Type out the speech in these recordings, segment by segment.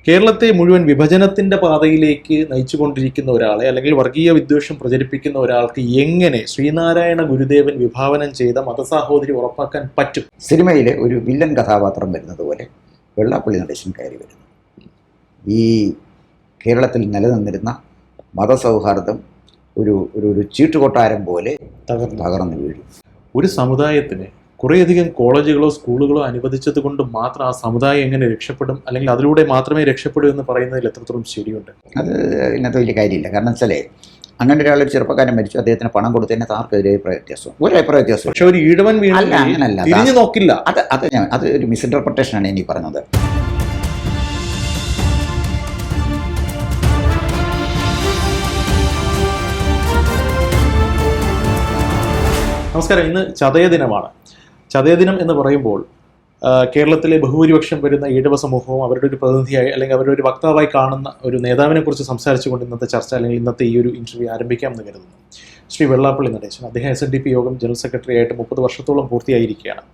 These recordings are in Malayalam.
കേരളത്തെ മുഴുവൻ വിഭജനത്തിന്റെ പാതയിലേക്ക് നയിച്ചുകൊണ്ടിരിക്കുന്ന ഒരാളെ അല്ലെങ്കിൽ വർഗീയ വിദ്വേഷം പ്രചരിപ്പിക്കുന്ന ഒരാൾക്ക് എങ്ങനെ ശ്രീനാരായണ ഗുരുദേവൻ വിഭാവനം ചെയ്ത മതസാഹോദര്യം ഉറപ്പാക്കാൻ പറ്റും? സിനിമയിലെ ഒരു വില്ലൻ കഥാപാത്രം വരുന്നത് പോലെ വെള്ളാപ്പള്ളി നടേശൻ കയറി വരുന്നു. ഈ കേരളത്തിൽ നിലനിന്നിരുന്ന മതസൗഹാർദ്ദം ഒരു ഒരു ചീട്ടുകൊട്ടാരം പോലെ തകർന്നു വീഴും. ഒരു സമുദായത്തിന് കുറേയധികം കോളേജുകളോ സ്കൂളുകളോ അനുവദിച്ചത് കൊണ്ട് മാത്രം ആ സമുദായം എങ്ങനെ രക്ഷപ്പെടും, അല്ലെങ്കിൽ അതിലൂടെ മാത്രമേ രക്ഷപ്പെടൂ എന്ന് പറയുന്നതിൽ എത്രത്തോളം ശരിയുണ്ട്? അത് ഇന്നത്തെ വലിയ കാര്യമില്ല. കാരണം വെച്ചാൽ അങ്ങനെ ഒരാളൊരു ചെറുപ്പക്കാരൻ മരിച്ചു, അദ്ദേഹത്തിന് പണം കൊടുത്തതിന് ആർക്കെതിരെ അഭിപ്രായ വ്യത്യാസം, ഒരു അഭിപ്രായ വ്യത്യാസം. പക്ഷെ ഒരു ഈഴവൻ അല്ല, അങ്ങനല്ല, തിരിഞ്ഞു നോക്കില്ല. അത് ഒരു മിസ്ഇന്റർപ്രിട്ടേഷനാണ് ഇനി പറഞ്ഞത്. നമസ്കാരം. ഇന്ന് ചതയ ദിനമാണ്. ചതയ ദിനം എന്ന് പറയുമ്പോൾ കേരളത്തിലെ ബഹുഭൂരിപക്ഷം വരുന്ന ഈഴവ സമൂഹവും അവരുടെ ഒരു പ്രതിനിധിയായി അല്ലെങ്കിൽ അവരുടെ ഒരു വക്താവായി കാണുന്ന ഒരു നേതാവിനെ കുറിച്ച് സംസാരിച്ചുകൊണ്ട് ഇന്നത്തെ ചർച്ച അല്ലെങ്കിൽ ഇന്നത്തെ ഈ ഒരു ഇന്റർവ്യൂ ആരംഭിക്കാമെന്ന് കരുതുന്നു. ശ്രീ വെള്ളാപ്പള്ളി നടേശൻ, അദ്ദേഹം SNDP യോഗം ജനറൽ സെക്രട്ടറി ആയിട്ട് 30 വർഷത്തോളം പൂർത്തിയായിരിക്കുകയാണ്.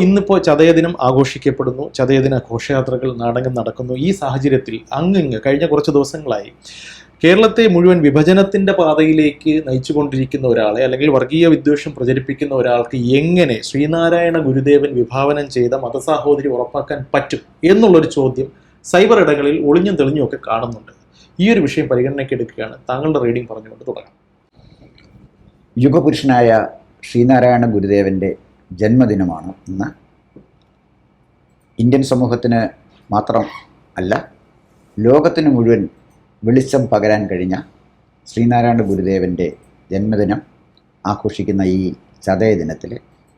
ഇന്നിപ്പോൾ ചതയ ദിനം ആഘോഷിക്കപ്പെടുന്നു. ചതയദിന ഘോഷയാത്രകൾ നാടകം നടക്കുന്നു. ഈ സാഹചര്യത്തിൽ അങ്ങിങ്ങ് കഴിഞ്ഞ കുറച്ച് ദിവസങ്ങളായി കേരളത്തെ മുഴുവൻ വിഭജനത്തിന്റെ പാതയിലേക്ക് നയിച്ചുകൊണ്ടിരിക്കുന്ന ഒരാളെ അല്ലെങ്കിൽ വർഗീയ വിദ്വേഷം പ്രചരിപ്പിക്കുന്ന ഒരാൾക്ക് എങ്ങനെ ശ്രീനാരായണ ഗുരുദേവൻ വിഭാവനം ചെയ്ത മതസാഹോദര്യം ഉറപ്പാക്കാൻ പറ്റും എന്നുള്ളൊരു ചോദ്യം സൈബർ ഇടങ്ങളിൽ ഒളിഞ്ഞും തെളിഞ്ഞും ഒക്കെ കാണുന്നുണ്ട്. ഈ ഒരു വിഷയം പരിഗണനയ്ക്ക് എടുക്കുകയാണ്. താങ്കളുടെ റീഡിംഗ് പറഞ്ഞുകൊണ്ട് തുടങ്ങാം. യുഗപുരുഷനായ ശ്രീനാരായണ ഗുരുദേവൻ്റെ ജന്മദിനമാണ് ഇന്ന്. ഇന്ത്യൻ സമൂഹത്തിന് മാത്രം അല്ല, ലോകത്തിന് മുഴുവൻ വെളിച്ചം പകരാൻ കഴിഞ്ഞ ശ്രീനാരായണ ഗുരുദേവൻ്റെ ജന്മദിനം ആഘോഷിക്കുന്ന ഈ ചതയ ദിനത്തിൽ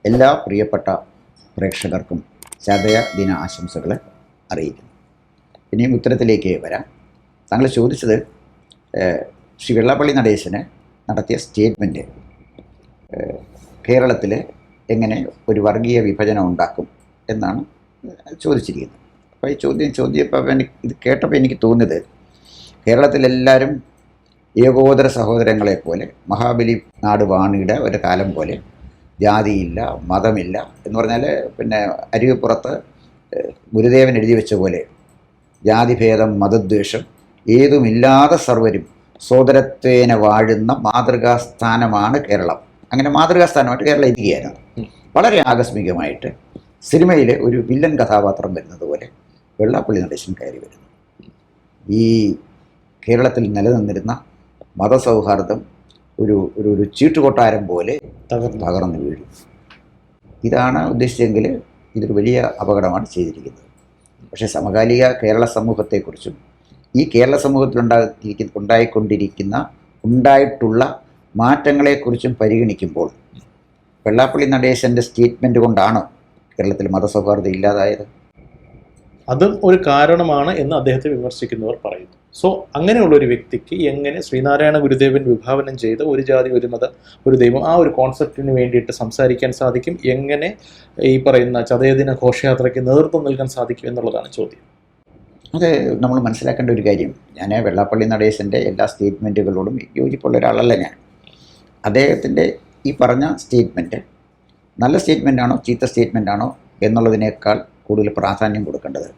എല്ലാ പ്രിയപ്പെട്ട പ്രേക്ഷകർക്കും ചതയ ദിന ആശംസകൾ അറിയിക്കുന്നു. ഇനിയും ഉത്തരത്തിലേക്ക് വരാം. താങ്കൾ ചോദിച്ചത് ശ്രീ വെള്ളാപ്പള്ളി നടേശന് നടത്തിയ സ്റ്റേറ്റ്മെൻറ്റ് കേരളത്തിൽ എങ്ങനെ ഒരു വർഗീയ വിഭജനം ഉണ്ടാക്കും എന്നാണ് ചോദിച്ചിരിക്കുന്നത്. അപ്പോൾ ഈ ചോദ്യപ്പോൾ ഇത് കേട്ടപ്പോൾ എനിക്ക് തോന്നിയത്, കേരളത്തിലെല്ലാവരും ഏകോദര സഹോദരങ്ങളെ പോലെ മഹാബലി നാട് വാണിയുടെ ഒരു കാലം പോലെ ജാതിയില്ല, മതമില്ല എന്ന് പറഞ്ഞാൽ അരുവിപ്പുറത്ത് ഗുരുദേവൻ എഴുതി വെച്ച പോലെ ജാതിഭേദം, മതദ്വേഷം ഏതുമില്ലാതെ സർവരും സോദരത്വേന വാഴുന്ന മാതൃകാസ്ഥാനമാണ് കേരളം. അങ്ങനെ മാതൃകാസ്ഥാനമായിട്ട് കേരളം ഇരിക്കുകയായിരുന്നു. വളരെ ആകസ്മികമായിട്ട് സിനിമയിലെ ഒരു വില്ലൻ കഥാപാത്രം വരുന്നത് പോലെ വെള്ളാപ്പള്ളി നടേശൻ കയറി വരുന്നു. ഈ കേരളത്തിൽ നിലനിന്നിരുന്ന മതസൗഹാർദ്ദം ഒരു ചീട്ടുകൊട്ടാരം പോലെ തകർന്നു വീഴും. ഇതാണ് ഉദ്ദേശിച്ചെങ്കിൽ ഇതൊരു വലിയ അപകടമാണ് ചെയ്തിരിക്കുന്നത്. പക്ഷേ സമകാലിക കേരള സമൂഹത്തെക്കുറിച്ചും ഈ കേരള സമൂഹത്തിൽ ഉണ്ടായിട്ടുള്ള മാറ്റങ്ങളെക്കുറിച്ചും പരിഗണിക്കുമ്പോൾ വെള്ളാപ്പള്ളി നടേശൻ്റെ സ്റ്റേറ്റ്മെൻറ്റ് കൊണ്ടാണ് കേരളത്തിൽ മതസൗഹാർദ്ദം ഇല്ലാതായത്. അതും ഒരു കാരണമാണ് എന്ന് അദ്ദേഹത്തെ വിമർശിക്കുന്നവർ പറയുന്നു. അങ്ങനെയുള്ള ഒരു വ്യക്തിക്ക് എങ്ങനെ ശ്രീനാരായണ ഗുരുദേവൻ വിഭാവനം ചെയ്ത ഒരു ജാതി ഒരു മത ഒരു ദൈവം ആ ഒരു കോൺസെപ്റ്റിന് വേണ്ടിയിട്ട് സംസാരിക്കാൻ സാധിക്കും? എങ്ങനെ ഈ പറയുന്ന ചതയദിന ഘോഷയാത്രയ്ക്ക് നേതൃത്വം നൽകാൻ സാധിക്കും എന്നുള്ളതാണ് ചോദ്യം. അത് നമ്മൾ മനസ്സിലാക്കേണ്ട ഒരു കാര്യം. ഞാൻ വെള്ളാപ്പള്ളി നടേശൻ്റെ എല്ലാ സ്റ്റേറ്റ്മെൻറ്റുകളോടും യോജിപ്പുള്ള ഒരാളല്ല ഞാൻ. അദ്ദേഹത്തിൻ്റെ ഈ പറഞ്ഞ സ്റ്റേറ്റ്മെൻറ്റ് നല്ല സ്റ്റേറ്റ്മെൻറ്റാണോ ചീത്ത സ്റ്റേറ്റ്മെൻറ്റാണോ എന്നുള്ളതിനേക്കാൾ കൂടുതൽ പ്രാധാന്യം കൊടുക്കേണ്ടത്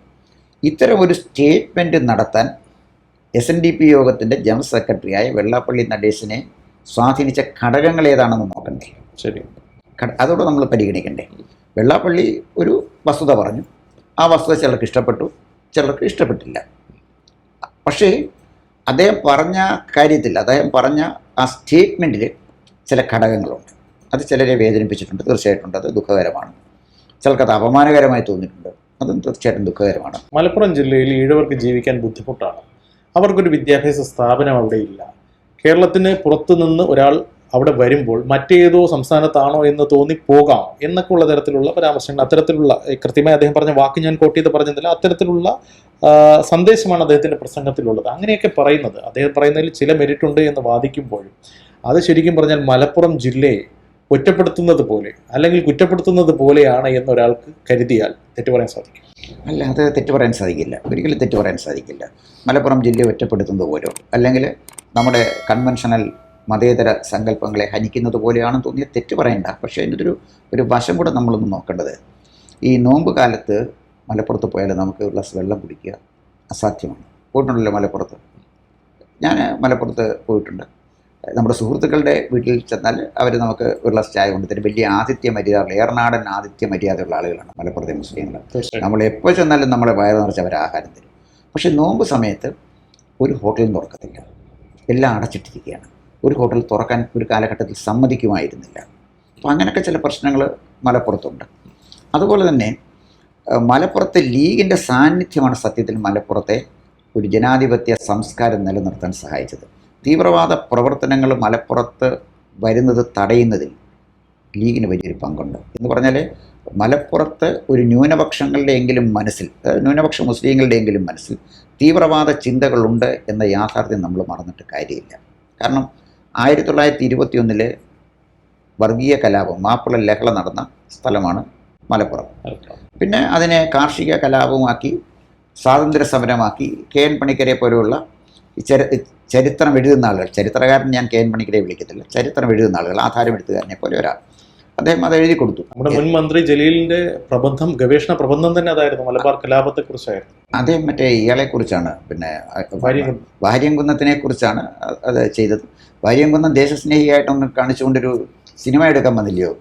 ഇത്തരം ഒരു സ്റ്റേറ്റ്മെൻറ്റ് നടത്താൻ SNDP യോഗത്തിൻ്റെ ജനറൽ സെക്രട്ടറിയായ വെള്ളാപ്പള്ളി നടേശനെ സ്വാധീനിച്ച ഘടകങ്ങൾ ഏതാണെന്ന് നോക്കണ്ടേ? ശരി, അതോടെ നമ്മൾ പരിഗണിക്കണ്ടേ? വെള്ളാപ്പള്ളി ഒരു വസ്തുത പറഞ്ഞു. ആ വസ്തുത ചിലർക്ക് ഇഷ്ടപ്പെട്ടു, ചിലർക്ക് ഇഷ്ടപ്പെട്ടില്ല. പക്ഷേ അദ്ദേഹം പറഞ്ഞ കാര്യത്തിൽ, അദ്ദേഹം പറഞ്ഞ ആ സ്റ്റേറ്റ്മെൻറ്റിൽ ചില ഘടകങ്ങളുണ്ട്. അത് ചിലരെ വേദനിപ്പിച്ചിട്ടുണ്ട്. തീർച്ചയായിട്ടും അത് ദുഃഖകരമാണ്. ചിലർക്കത് അപമാനകരമായി തോന്നിയിട്ടുണ്ട്. അതും തീർച്ചയായിട്ടും ദുഃഖകരമാണ്. മലപ്പുറം ജില്ലയിൽ ഈഴവർക്ക് ജീവിക്കാൻ ബുദ്ധിമുട്ടാണ്. അവർക്കൊരു വിദ്യാഭ്യാസ സ്ഥാപനം അവിടെ ഇല്ല. കേരളത്തിന് പുറത്തുനിന്ന് ഒരാൾ അവിടെ വരുമ്പോൾ മറ്റേതോ സംസ്ഥാനത്താണോ എന്ന് തോന്നിപ്പോകാം എന്നൊക്കെ ഉള്ള തരത്തിലുള്ള പരാമർശങ്ങൾ, അത്തരത്തിലുള്ള കൃത്യമായി അദ്ദേഹം പറഞ്ഞ വാക്ക് ഞാൻ കോട്ട് ചെയ്ത് പറഞ്ഞതില്ല, അത്തരത്തിലുള്ള സന്ദേശമാണ് അദ്ദേഹത്തിൻ്റെ പ്രസംഗത്തിലുള്ളത്. അങ്ങനെയൊക്കെ പറയുന്നത്, അദ്ദേഹം പറയുന്നതിൽ ചില മെരിറ്റ് ഉണ്ട് എന്ന് വാദിക്കുമ്പോഴും അത് ശരിക്കും പറഞ്ഞാൽ മലപ്പുറം ജില്ലയെ ഒറ്റപ്പെടുത്തുന്നത് പോലെ അല്ലെങ്കിൽ കുറ്റപ്പെടുത്തുന്നത് പോലെയാണ് എന്നൊരാൾക്ക് കരുതിയാൽ തെറ്റു പറയാൻ സാധിക്കും? അല്ല, അത് തെറ്റു പറയാൻ സാധിക്കില്ല. ഒരിക്കലും തെറ്റു പറയാൻ സാധിക്കില്ല. മലപ്പുറം ജില്ലയെ ഒറ്റപ്പെടുത്തുന്നത് പോലോ അല്ലെങ്കിൽ നമ്മുടെ കൺവെൻഷണൽ മതേതര സങ്കല്പങ്ങളെ ഹനിക്കുന്നത് പോലെയാണെന്ന് തോന്നിയ തെറ്റ് പറയണ്ട. പക്ഷേ അതിൻ്റെ ഒരു വശം കൂടെ നമ്മളൊന്ന് നോക്കേണ്ടത്, ഈ നോമ്പ് കാലത്ത് മലപ്പുറത്ത് പോയാൽ നമുക്ക് ഒരു ഗ്ലാസ് വെള്ളം കുടിക്കുക, അസാധ്യമാണ്. പോയിട്ടുണ്ടല്ലോ മലപ്പുറത്ത്. ഞാൻ മലപ്പുറത്ത് പോയിട്ടുണ്ട്. നമ്മുടെ സുഹൃത്തുക്കളുടെ വീട്ടിൽ ചെന്നാൽ അവർ നമുക്ക് ഒരു ഗ്ലാസ് ചായ കൊണ്ടുതരും. വലിയ ആതിഥ്യ മര്യാദ, ഏറനാടൻ ആതിഥ്യ മര്യാദയുള്ള ആളുകളാണ് മലപ്പുറത്തെ മുസ്ലിങ്ങൾ. നമ്മൾ എപ്പോൾ ചെന്നാലും നമ്മളെ വയറ് നിറച്ച് അവർ ആഹാരം തരും. പക്ഷേ നോമ്പ് സമയത്ത് ഒരു ഹോട്ടലും തുറക്കത്തില്ല, എല്ലാം അടച്ചിട്ടിരിക്കുകയാണ്. ഒരു ഹോട്ടൽ തുറക്കാൻ ഒരു കാലഘട്ടത്തിൽ സമ്മതിക്കുമായിരുന്നില്ല. അപ്പോൾ അങ്ങനെയൊക്കെ ചില പ്രശ്നങ്ങൾ മലപ്പുറത്തുണ്ട്. അതുപോലെ തന്നെ മലപ്പുറത്തെ ലീഗിൻ്റെ സാന്നിധ്യമാണ് സത്യത്തിൽ മലപ്പുറത്തെ ഒരു ജനാധിപത്യ സംസ്കാരം നിലനിർത്താൻ സഹായിച്ചത്. തീവ്രവാദ പ്രവർത്തനങ്ങൾ മലപ്പുറത്ത് വരുന്നത് തടയുന്നതിൽ ലീഗിന് വലിയൊരു പങ്കുണ്ട് എന്ന് പറഞ്ഞാൽ, മലപ്പുറത്ത് ഒരു ന്യൂനപക്ഷങ്ങളുടെയെങ്കിലും മനസ്സിൽ, ന്യൂനപക്ഷ മുസ്ലിങ്ങളുടെയെങ്കിലും മനസ്സിൽ തീവ്രവാദ ചിന്തകളുണ്ട് എന്ന യാഥാർത്ഥ്യം നമ്മൾ മറന്നിട്ട് കാര്യമില്ല. കാരണം 1921 വർഗീയ കലാപം, മാപ്പിള ലഹള നടന്ന സ്ഥലമാണ് മലപ്പുറം. പിന്നെ അതിനെ കാർഷിക കലാപമാക്കി, സ്വാതന്ത്ര്യ സമരമാക്കി, KN പണിക്കരെ പോലെയുള്ള ചരിത്രം എഴുതുന്ന ആളുകൾ, ചരിത്രകാരൻ ഞാൻ KN പണിക്കരെ വിളിക്കത്തില്ല, ചരിത്രം എഴുതുന്ന ആളുകൾ, ആധാരം എഴുത്തുകാരനെ പോലെ ഒരാൾ, അദ്ദേഹം അത് എഴുതി കൊടുത്തു. നമ്മുടെ മുൻ മന്ത്രി ജലീലിന്റെ പ്രബന്ധം, ഗവേഷണ പ്രബന്ധം തന്നെ അതായിരുന്നു, മലബാർ കലാപത്തെ കുറിച്ചായിരുന്നു. അദ്ദേഹം മറ്റേ ഇയാളെ കുറിച്ചാണ്, പിന്നെ വാര്യംകുന്നത്തിനെ കുറിച്ചാണ് അത് ചെയ്തത്. വാര്യംകുന്നം ദേശസ്നേഹിയായിട്ടൊന്ന് കാണിച്ചുകൊണ്ടൊരു സിനിമ എടുക്കാൻ വന്നില്ലയോ,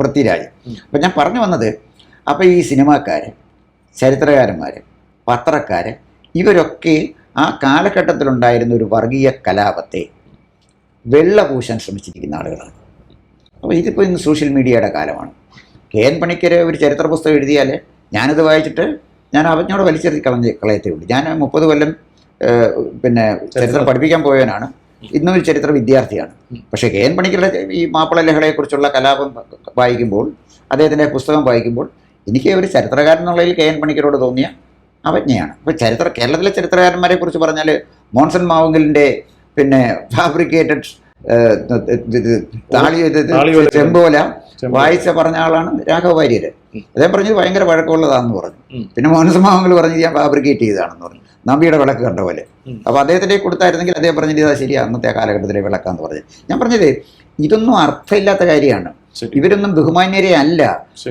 പൃഥ്വിരാജ്. അപ്പം ഞാൻ പറഞ്ഞു വന്നത്, അപ്പോൾ ഈ സിനിമാക്കാർ, ചരിത്രകാരന്മാർ, പത്രക്കാർ, ഇവരൊക്കെ ആ കാലഘട്ടത്തിലുണ്ടായിരുന്ന ഒരു വർഗീയ കലാപത്തെ വെള്ളപൂശാൻ ശ്രമിച്ചിരിക്കുന്ന ആളുകളാണ്. അപ്പോൾ ഇതിപ്പോൾ ഇന്ന് സോഷ്യൽ മീഡിയയുടെ കാലമാണ്. KN പണിക്കർ ഒരു ചരിത്ര പുസ്തകം എഴുതിയാൽ ഞാനത് വായിച്ചിട്ട് ഞാൻ അവനോട് വലിച്ചെറിഞ്ഞ് കളയത്തേ ഉള്ളൂ. ഞാൻ 30 കൊല്ലം പിന്നെ ചരിത്രം പഠിപ്പിക്കാൻ പോയവനാണ്, ഇന്നും ഒരു ചരിത്ര വിദ്യാർത്ഥിയാണ്. പക്ഷേ KN പണിക്കരുടെ ഈ മാപ്പിള ലഹളയെക്കുറിച്ചുള്ള കലാപം വായിക്കുമ്പോൾ, അദ്ദേഹത്തിൻ്റെ പുസ്തകം വായിക്കുമ്പോൾ, എനിക്ക് ഒരു ചരിത്രകാരൻ എന്നുള്ളതിൽ KN പണിക്കരോട് തോന്നിയ അവജ്ഞയാണ്. അപ്പോൾ കേരളത്തിലെ ചരിത്രകാരന്മാരെ കുറിച്ച് പറഞ്ഞാൽ, മോൺസൺ മാവുങ്കലിൻ്റെ പിന്നെ ഫാബ്രിക്കേറ്റഡ് ചെമ്പോല വായിച്ച പറഞ്ഞ ആളാണ് രാഘവ വാര്യർ. അദ്ദേഹം പറഞ്ഞത് ഭയങ്കര വഴക്കമുള്ളതാണെന്ന് പറഞ്ഞു. പിന്നെ മോഹൻസൻ മാവുങ്കൽ പറഞ്ഞത് ഞാൻ ഫാബ്രിക്കേറ്റ് ചെയ്തതാണെന്ന് പറഞ്ഞു, നമ്പിയുടെ വിളക്ക് കണ്ട പോലെ. അപ്പോൾ അദ്ദേഹത്തിൻ്റെ കൊടുത്തായിരുന്നെങ്കിൽ അദ്ദേഹം പറഞ്ഞത് ഇതാ ശരിയാ, അന്നത്തെ കാലഘട്ടത്തിലെ വിളക്കാന്ന് പറഞ്ഞു. ഞാൻ പറഞ്ഞത് ഇതൊന്നും അർത്ഥമില്ലാത്ത കാര്യമാണ്. ഇവരൊന്നും ബഹുമാന്യരെ അല്ല.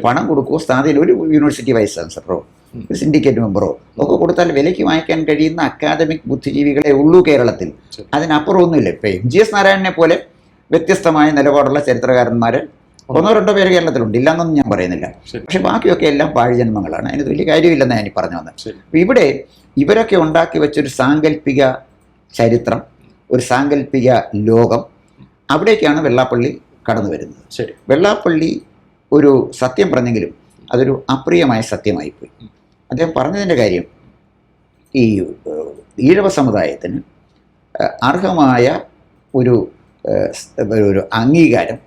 പണം കൊടുക്കുമോ, സ്ഥാനത്തിൽ ഒരു യൂണിവേഴ്സിറ്റി വൈസ് ചാൻസലറോ ഒരു സിൻഡിക്കേറ്റ് മെമ്പറോ ഒക്കെ കൊടുത്താൽ വിലയ്ക്ക് വാങ്ങിക്കാൻ കഴിയുന്ന അക്കാദമിക് ബുദ്ധിജീവികളെ ഉള്ളൂ കേരളത്തിൽ. അതിനപ്പുറം ഒന്നുമില്ല. ഇപ്പോൾ MGS നാരായണനെ പോലെ വ്യത്യസ്തമായ നിലപാടുള്ള ചരിത്രകാരന്മാർ 1-2 പേര് കേരളത്തിലുണ്ട്, ഇല്ലാന്നൊന്നും ഞാൻ പറയുന്നില്ല. പക്ഷെ ബാക്കിയൊക്കെ എല്ലാം പാഴ്ജന്മങ്ങളാണ്. അതിന് വലിയ കാര്യമില്ലെന്ന് ഞാൻ പറഞ്ഞു വന്നത്. അപ്പോൾ ഇവിടെ ഇവരൊക്കെ ഉണ്ടാക്കി വെച്ചൊരു സാങ്കല്പിക ചരിത്രം, ഒരു സാങ്കല്പിക ലോകം, അവിടേക്കാണ് വെള്ളാപ്പള്ളി കടന്നു വരുന്നത്. വെള്ളാപ്പള്ളി ഒരു സത്യം പറഞ്ഞെങ്കിലും അതൊരു അപ്രിയമായ സത്യമായിപ്പോയി. അദ്ദേഹം പറഞ്ഞതിൻ്റെ കാര്യം, ഈ ഈഴവ സമുദായത്തിന് അർഹമായ ഒരു അംഗീകാരം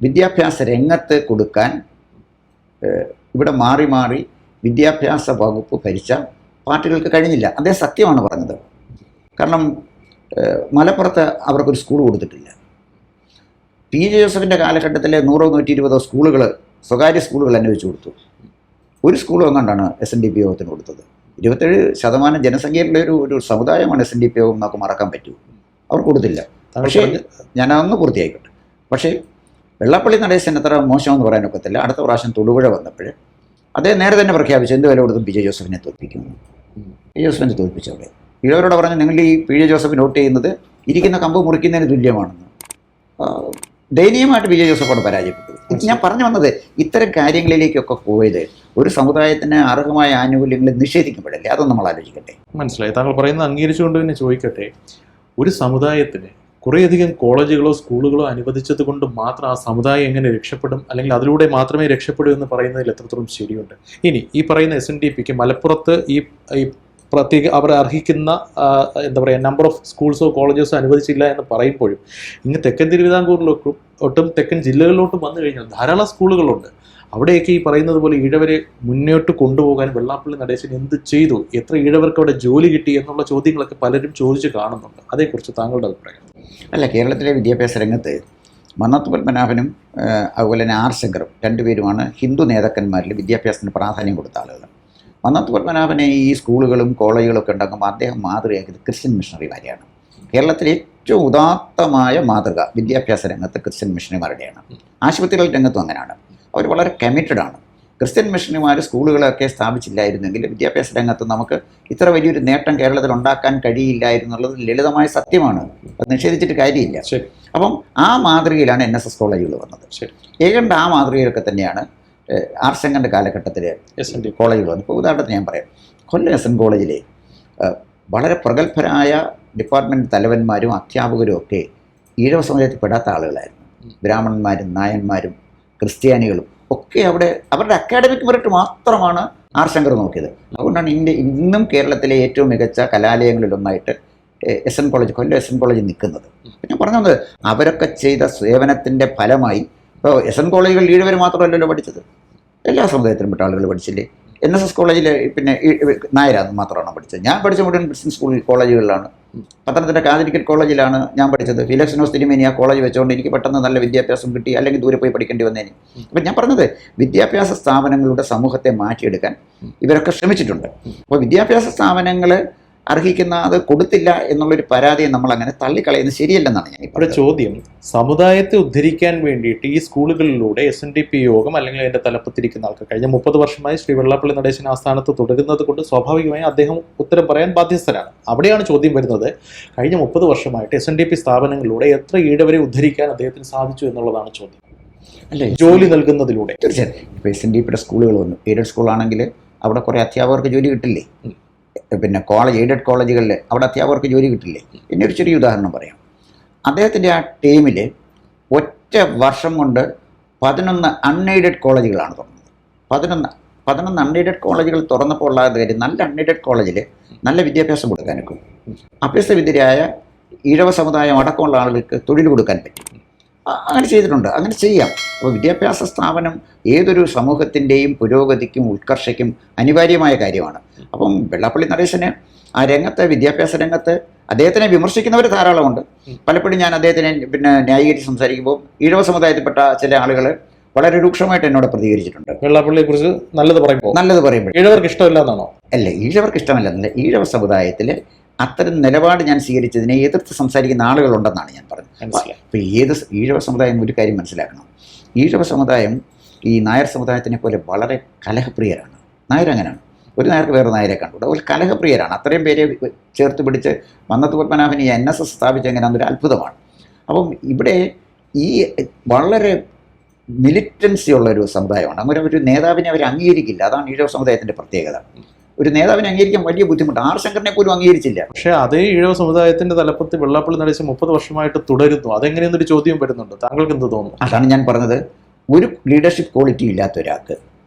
വിദ്യാഭ്യാസ രംഗത്ത് കൊടുക്കാൻ ഇവിടെ മാറി മാറി വിദ്യാഭ്യാസ വകുപ്പ് ഭരിച്ച പാർട്ടികൾക്ക് കഴിഞ്ഞില്ല. അദ്ദേഹം സത്യമാണ് പറഞ്ഞത്. കാരണം മലപ്പുറത്ത് അവർക്കൊരു സ്കൂൾ കൊടുത്തിട്ടില്ല. PJ ജോസഫിൻ്റെ കാലഘട്ടത്തിലെ 100-120 സ്കൂളുകൾ, സ്വകാര്യ സ്കൂളുകൾ അന്വേഷിച്ചു കൊടുത്തു. ഒരു സ്കൂൾ എങ്ങാണ്ടാണ് SNDP യോഗത്തിന് കൊടുത്തത്. 27% ജനസംഖ്യയുള്ള ഒരു സമുദായമാണ് SNDP യോഗം, നമുക്ക് മറക്കാൻ പറ്റൂ. അവർ കൊടുത്തില്ല. പക്ഷേ ഞാനതൊന്ന് പൂർത്തിയായിക്കോട്ടെ. പക്ഷേ വെള്ളാപ്പള്ളി നടേശൻ അത്ര മോശമെന്ന് പറയാനൊക്കത്തില്ല. അടുത്ത പ്രാവശ്യം തൊടുപുഴ വന്നപ്പോൾ അദ്ദേഹം നേരെ തന്നെ പ്രഖ്യാപിച്ചു എന്ത് വില കൊടുത്തും PJ ജോസഫിനെ തോൽപ്പിക്കുമെന്ന്. PJ ജോസഫിനെ തോൽപ്പിച്ചവിടെ ഇവരോട് പറഞ്ഞു, നിങ്ങൾ ഈ PJ ജോസഫ് നോട്ട് ചെയ്യുന്നത് ഇരിക്കുന്ന കമ്പ് മുറിക്കുന്നതിന് തുല്യമാണെന്ന്. ദയനീയമായിട്ട് PJ ജോസഫോട് പരാജയപ്പെട്ടു. ഞാൻ പറഞ്ഞു വന്നത്, ഇത്തരം കാര്യങ്ങളിലേക്കൊക്കെ പോയത് ഒരു സമുദായത്തിന് അർഹമായ ആനുകൂല്യങ്ങൾ നിഷേധിക്കപ്പെടില്ലേ, അതൊന്നും നമ്മൾ ആലോചിക്കട്ടെ. മനസ്സിലായി. താങ്കൾ പറയുന്നത് അംഗീകരിച്ചുകൊണ്ട് തന്നെ ചോദിക്കട്ടെ, ഒരു സമുദായത്തിന് കുറേയധികം കോളേജുകളോ സ്കൂളുകളോ അനുവദിച്ചത് കൊണ്ട് മാത്രം ആ സമുദായം എങ്ങനെ രക്ഷപ്പെടും, അല്ലെങ്കിൽ അതിലൂടെ മാത്രമേ രക്ഷപ്പെടൂ എന്ന് പറയുന്നതിൽ എത്രത്തോളം ശരിയുണ്ട്? ഇനി ഈ പറയുന്ന SNDPക്ക് മലപ്പുറത്ത് ഈ പ്രത്യേക അവർ അർഹിക്കുന്ന എന്താ പറയുക നമ്പർ ഓഫ് സ്കൂൾസോ കോളേജസോ അനുവദിച്ചില്ല എന്ന് പറയുമ്പോഴും ഇങ്ങ് തെക്കൻ തിരുവിതാംകൂറിലൊട്ടും തെക്കൻ ജില്ലകളിലോട്ടും വന്നു കഴിഞ്ഞാൽ ധാരാളം സ്കൂളുകളുണ്ട്. അവിടെയൊക്കെ ഈ പറയുന്നത് പോലെ ഈഴവരെ മുന്നോട്ട് കൊണ്ടുപോകാൻ വെള്ളാപ്പള്ളി നടേശൻ എന്ത് ചെയ്തു, എത്ര ഈഴവർക്ക് അവിടെ ജോലി കിട്ടി എന്നുള്ള ചോദ്യങ്ങളൊക്കെ പലരും ചോദിച്ച് കാണുന്നുണ്ട്. അതേക്കുറിച്ച് താങ്കളുടെ അഭിപ്രായം? അല്ല, കേരളത്തിലെ വിദ്യാഭ്യാസ രംഗത്ത് മന്നത്ത് പത്മനാഭനും അതുപോലെ തന്നെ R ശങ്കറും രണ്ടുപേരുമാണ് ഹിന്ദു നേതാക്കന്മാരിൽ വിദ്യാഭ്യാസത്തിന് പ്രാധാന്യം കൊടുത്ത ആളുകൾ. മന്നത്ത് പത്മനാഭനെ ഈ സ്കൂളുകളും കോളേജുകളും ഒക്കെ ഉണ്ടാക്കുമ്പോൾ അദ്ദേഹം മാതൃകയാക്കിയത് ക്രിസ്ത്യൻ മിഷണറിമാരെയാണ്. കേരളത്തിലെ ഏറ്റവും ഉദാത്തമായ മാതൃക വിദ്യാഭ്യാസ രംഗത്ത് ക്രിസ്ത്യൻ മിഷണറിമാരുടെയാണ്. ആശുപത്രികളുടെ രംഗത്തും അങ്ങനെയാണ്. അവർ വളരെ കമ്മിറ്റഡ് ആണ്. ക്രിസ്ത്യൻ മിഷണറിമാർ സ്കൂളുകളൊക്കെ സ്ഥാപിച്ചില്ലായിരുന്നെങ്കിൽ വിദ്യാഭ്യാസ രംഗത്ത് നമുക്ക് ഇത്ര വലിയൊരു നേട്ടം കേരളത്തിൽ ഉണ്ടാക്കാൻ കഴിയില്ലായിരുന്നുള്ളത് ലളിതമായ സത്യമാണ്. അത് നിഷേധിച്ചിട്ട് കാര്യമില്ല. അപ്പം ആ മാതൃകയിലാണ് NSS കോളേജുകൾ വന്നത്. ഏകണ്ട ആ മാതൃകയിലൊക്കെ തന്നെയാണ് ആർഷങ്കൻ്റെ കാലഘട്ടത്തിൽ കോളേജുകൾ വന്നത്. ഇപ്പോൾ ഉദാഹരണത്തിന് ഞാൻ പറയാം, കൊല്ലം SN കോളേജിലെ വളരെ പ്രഗത്ഭരായ ഡിപ്പാർട്ട്മെൻറ്റ് തലവന്മാരും അധ്യാപകരും ഒക്കെ ഈഴവ സമുദായത്തിൽ പെടാത്ത ആളുകളായിരുന്നു. ബ്രാഹ്മണന്മാരും നായന്മാരും ക്രിസ്ത്യാനികളും ഒക്കെ അവിടെ അവരുടെ അക്കാഡമിക് മെറിറ്റ് മാത്രമാണ് ആർശങ്കർ നോക്കിയത്. അതുകൊണ്ടാണ് ഇന്നും കേരളത്തിലെ ഏറ്റവും മികച്ച കലാലയങ്ങളിലൊന്നായിട്ട് SN കോളേജ്, കൊല്ലം SN കോളേജ് നിൽക്കുന്നത്. ഞാൻ പറഞ്ഞത് അവരൊക്കെ ചെയ്ത സേവനത്തിൻ്റെ ഫലമായി ഇപ്പോൾ SN കോളേജുകളിൽ ഈഴവർ മാത്രമല്ലല്ലോ പഠിച്ചത്, എല്ലാ സമുദായത്തിലും പെട്ട ആളുകൾ പഠിച്ചില്ലേ. NSS കോളേജിൽ പിന്നെ നായരാന്ന് മാത്രമാണ് പഠിച്ചത്. ഞാൻ പഠിച്ച മുഴുവൻ ക്രിസ്ത്യൻ സ്കൂൾ കോളേജുകളിലാണ്. പത്തനംതിട്ട കാതലിക്കൽ കോളേജിലാണ് ഞാൻ പഠിച്ചത്. ഫിലിക്സിനോസ് തിരുമേനി ആ കോളേജ് വെച്ചുകൊണ്ട് എനിക്ക് പെട്ടെന്ന് നല്ല വിദ്യാഭ്യാസം കിട്ടി, അല്ലെങ്കിൽ ദൂരെ പോയി പഠിക്കേണ്ടി വന്നേനെ. അപ്പം ഞാൻ പറഞ്ഞത് വിദ്യാഭ്യാസ സ്ഥാപനങ്ങളുടെ സമൂഹത്തെ മാറ്റിയെടുക്കാൻ ഇവരൊക്കെ ശ്രമിച്ചിട്ടുണ്ട്. അപ്പോൾ വിദ്യാഭ്യാസ സ്ഥാപനങ്ങൾ അർഹിക്കുന്ന അത് കൊടുത്തില്ല എന്നുള്ളൊരു പരാതിയെ നമ്മൾ അങ്ങനെ തള്ളിക്കളയുന്നത് ശരിയല്ലെന്നാണ് ഞാൻ ഇവിടെ ചോദ്യം. സമുദായത്തെ ഉദ്ധരിക്കാൻ വേണ്ടിയിട്ട് ഈ സ്കൂളുകളിലൂടെ SNDP യോഗം അല്ലെങ്കിൽ അതിൻ്റെ തലപ്പത്തിരിക്കുന്ന ആൾക്ക് കഴിഞ്ഞ 30 വർഷമായി ശ്രീ വെള്ളാപ്പള്ളി നടേശൻ ആസ്ഥാനത്ത് തുടരുന്നത് കൊണ്ട് സ്വാഭാവികമായും അദ്ദേഹം ഉത്തരം പറയാൻ ബാധ്യസ്ഥനാണ്. അവിടെയാണ് ചോദ്യം വരുന്നത്. കഴിഞ്ഞ 30 വർഷമായിട്ട് SNDP സ്ഥാപനങ്ങളിലൂടെ എത്ര ഈഴവരെ ഉദ്ധരിക്കാൻ അദ്ദേഹത്തിന് സാധിച്ചു എന്നുള്ളതാണ് ചോദ്യം. അല്ലേ, ജോലി നൽകുന്നതിലൂടെ. തീർച്ചയായും ഇപ്പോൾ SNDPയുടെ സ്കൂളുകൾ വന്നു. എയ്ഡഡ് സ്കൂളാണെങ്കിൽ അവിടെ കുറേ അധ്യാപകർക്ക് ജോലി കിട്ടില്ലേ. പിന്നെ എയ്ഡഡ് കോളേജുകളിൽ അവിടെ അധ്യാപകർക്ക് ജോലി കിട്ടില്ലേ. പിന്നെ ഒരു ചെറിയ ഉദാഹരണം പറയാം. അദ്ദേഹത്തിൻ്റെ ആ ടീമിൽ ഒറ്റ വർഷം കൊണ്ട് 11 അൺഎയ്ഡഡ് കോളേജുകളാണ് തുറന്നത്. 11 അൺഎയ്ഡഡ് കോളേജുകൾ തുറന്നപ്പോൾ ഉള്ള കാര്യം, നല്ല അൺഎയ്ഡഡ് കോളേജിൽ നല്ല വിദ്യാഭ്യാസം കൊടുക്കാനൊക്കെ അഭ്യസ്തവിദ്യരായ ഈഴവ സമുദായം അടക്കമുള്ള ആളുകൾക്ക് തൊഴിൽ കൊടുക്കാൻ പറ്റും. അങ്ങനെ ചെയ്തിട്ടുണ്ട്. അങ്ങനെ ചെയ്യാം. അപ്പോൾ വിദ്യാഭ്യാസ സ്ഥാപനം ഏതൊരു സമൂഹത്തിൻ്റെയും പുരോഗതിക്കും ഉത്കർഷയ്ക്കും അനിവാര്യമായ കാര്യമാണ്. അപ്പം വെള്ളാപ്പള്ളി നടേശന് ആ രംഗത്ത്, വിദ്യാഭ്യാസ രംഗത്ത് അദ്ദേഹത്തിനെ വിമർശിക്കുന്നവർ ധാരാളമുണ്ട്. പലപ്പോഴും ഞാൻ അദ്ദേഹത്തിനെ ന്യായീകരിച്ച് സംസാരിക്കുമ്പോൾ ഈഴവ സമുദായത്തിൽപ്പെട്ട ചില ആളുകൾ വളരെ രൂക്ഷമായിട്ട് എന്നോട് പ്രതികരിച്ചിട്ടുണ്ട്. വെള്ളാപ്പള്ളിയെ കുറിച്ച് നല്ലത് പറയുമ്പോൾ ഈഴവർക്ക് ഇഷ്ടമല്ല എന്നാണോ? അല്ല, ഈഴവർക്ക് ഇഷ്ടമല്ല. ഈഴവ സമുദായത്തിൽ അത്തരം നിലപാട് ഞാൻ സ്വീകരിച്ചതിനെ എതിർത്ത് സംസാരിക്കുന്ന ആളുകളുണ്ടെന്നാണ് ഞാൻ പറഞ്ഞത്. അപ്പോൾ ഈഴവ സമുദായം ഒരു കാര്യം മനസ്സിലാക്കണം. ഈഴവ സമുദായം ഈ നായർ സമുദായത്തിനെ പോലെ വളരെ കലഹപ്രിയരാണ്. നായർ അങ്ങനെയാണ്. ഒരു നായർക്ക് വേറെ നായരെ കണ്ടു. അതുപോലെ കലഹപ്രിയരാണ്. അത്രയും പേരെ ചേർത്ത് പിടിച്ച് മന്നത്ത് പത്മനാഭൻ ഈ NSS സ്ഥാപിച്ചെങ്ങനെയാണെന്നൊരു അത്ഭുതമാണ്. അപ്പം ഇവിടെ ഈ വളരെ മിലിറ്റൻസി ഉള്ളൊരു സമുദായമാണ്. അങ്ങനെ ഒരു നേതാവിനെ അവർ അംഗീകരിക്കില്ല. അതാണ് ഈഴവ സമുദായത്തിൻ്റെ പ്രത്യേകത. ഒരു നേതാവിനെ അംഗീകരിക്കാൻ വലിയ ബുദ്ധിമുട്ട്. ശങ്കറിനെ പോലും അംഗീകരിച്ചില്ല. പക്ഷേ അതേ ഈഴവ സമുദായത്തിന്റെ തലപ്പത്ത് വെള്ളാപ്പള്ളി നടേശൻ 30 വർഷമായിട്ട് തുടരുന്നു. അതെങ്ങനെയെന്നൊരു ചോദ്യം വരുന്നുണ്ട്. താങ്കൾക്ക് എന്ത് തോന്നുന്നു? അതാണ് ഞാൻ പറഞ്ഞത്. ഒരു ലീഡർഷിപ്പ് ക്വാളിറ്റി ഇല്ലാത്ത ഒരാൾക്ക്